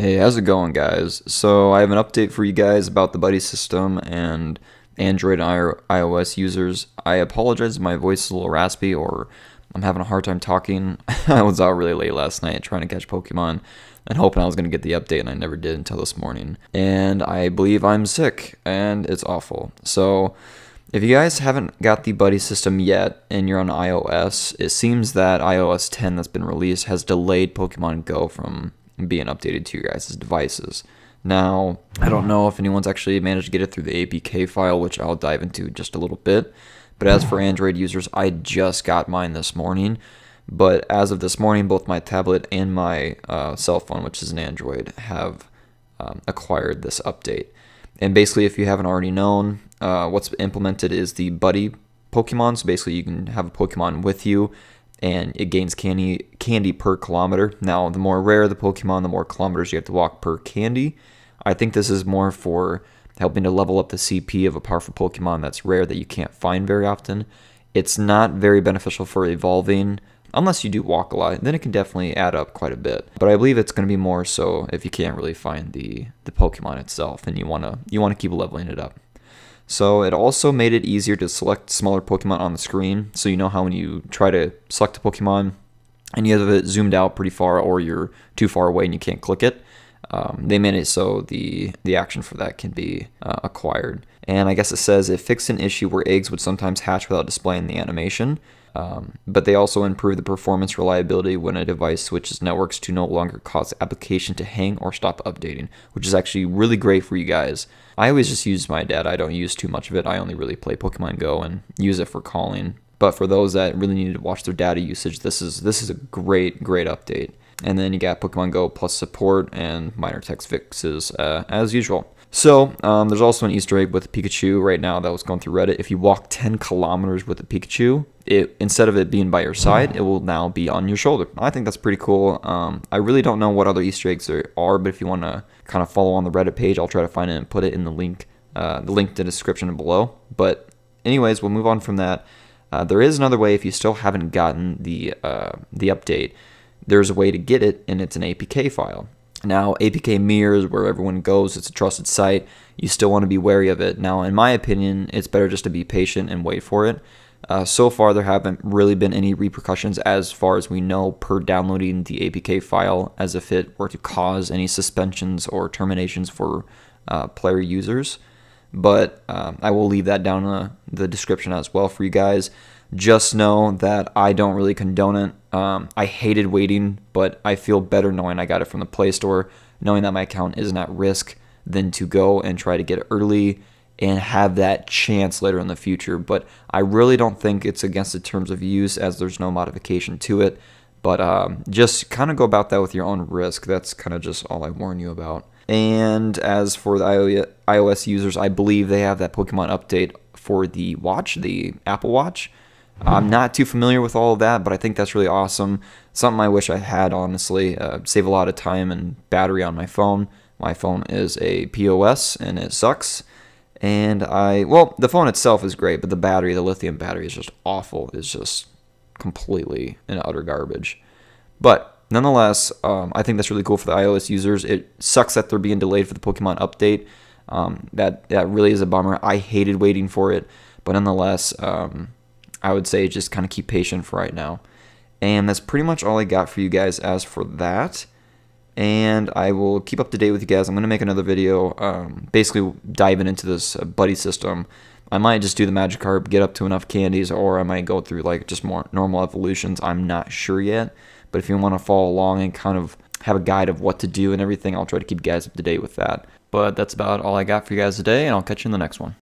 Hey, how's it going, guys? So I have an update for you guys about the buddy system and Android and iOS users. I apologize if my voice is a little raspy or I'm having a hard time talking. I was out really late last night trying to catch Pokemon and hoping I was going to get the update, and I never did until this morning. And I believe I'm sick, and it's awful. So if you guys haven't got the buddy system yet and you're on iOS, it seems that iOS 10 that's been released has delayed Pokemon Go from being updated to your guys' devices. Now, I don't know if anyone's actually managed to get it through the APK file, which I'll dive into just a little bit. But as for Android users, I just got mine this morning. But as of this morning, both my tablet and my cell phone, which is an Android, have acquired this update. And basically, if you haven't already known, what's implemented is the buddy Pokemon. So basically, you can have a Pokemon with you, and it gains candy per kilometer. Now, the more rare the Pokemon, the more kilometers you have to walk per candy. I think this is more for helping to level up the CP of a powerful Pokemon that's rare that you can't find very often. It's not very beneficial for evolving, unless you do walk a lot. Then it can definitely add up quite a bit. But I believe it's going to be more so if you can't really find the Pokemon itself and you want to keep leveling it up. So it also made it easier to select smaller Pokemon on the screen. So you know how when you try to select a Pokemon and you have it zoomed out pretty far, or you're too far away and you can't click it, they made it so the action for that can be acquired. And I guess it says it fixed an issue where eggs would sometimes hatch without displaying the animation. But they also improved the performance reliability when a device switches networks to no longer cause the application to hang or stop updating, which is actually really great for you guys. I always just use my data. I don't use too much of it. I only really play Pokemon Go and use it for calling. But for those that really need to watch their data usage, this is a great update. And then you got Pokemon Go Plus support and minor text fixes as usual. So there's also an Easter egg with Pikachu right now that was going through Reddit. If you walk 10 kilometers with a Pikachu, instead of it being by your side, it will now be on your shoulder. I think that's pretty cool. I really don't know what other Easter eggs there are, but if you want to kind of follow on the Reddit page, I'll try to find it and put it in the link in the description below. But anyways, we'll move on from that. There is another way if you still haven't gotten the update. There's a way to get it, and it's an APK file. Now, APK mirrors where everyone goes. It's a trusted site. You still want to be wary of it. Now, in my opinion, it's better just to be patient and wait for it. So far, there haven't really been any repercussions as far as we know per downloading the APK file, as if it were to cause any suspensions or terminations for player users. But I will leave that down in the description as well for you guys. Just know that I don't really condone it. I hated waiting, but I feel better knowing I got it from the Play Store, knowing that my account isn't at risk, than to go and try to get it early and have that chance later in the future. But I really don't think it's against the terms of use, as there's no modification to it. But just kind of go about that with your own risk. That's kind of just all I warn you about. And as for the iOS users, I believe they have that Pokemon update for the watch, the Apple Watch. I'm not too familiar with all of that, but I think that's really awesome. Something I wish I had, honestly. Save a lot of time and battery on my phone. My phone is a POS, and it sucks. And the phone itself is great, but the battery, the lithium battery, is just awful. It's just completely and utter garbage. But nonetheless, I think that's really cool for the iOS users. It sucks that they're being delayed for the Pokemon update. That really is a bummer. I hated waiting for it, but nonetheless, I would say just kind of keep patient for right now. And that's pretty much all I got for you guys as for that. And I will keep up to date with you guys. I'm going to make another video basically diving into this buddy system. I might just do the Magikarp, get up to enough candies, or I might go through like just more normal evolutions. I'm not sure yet. But if you want to follow along and kind of have a guide of what to do and everything, I'll try to keep you guys up to date with that. But that's about all I got for you guys today, and I'll catch you in the next one.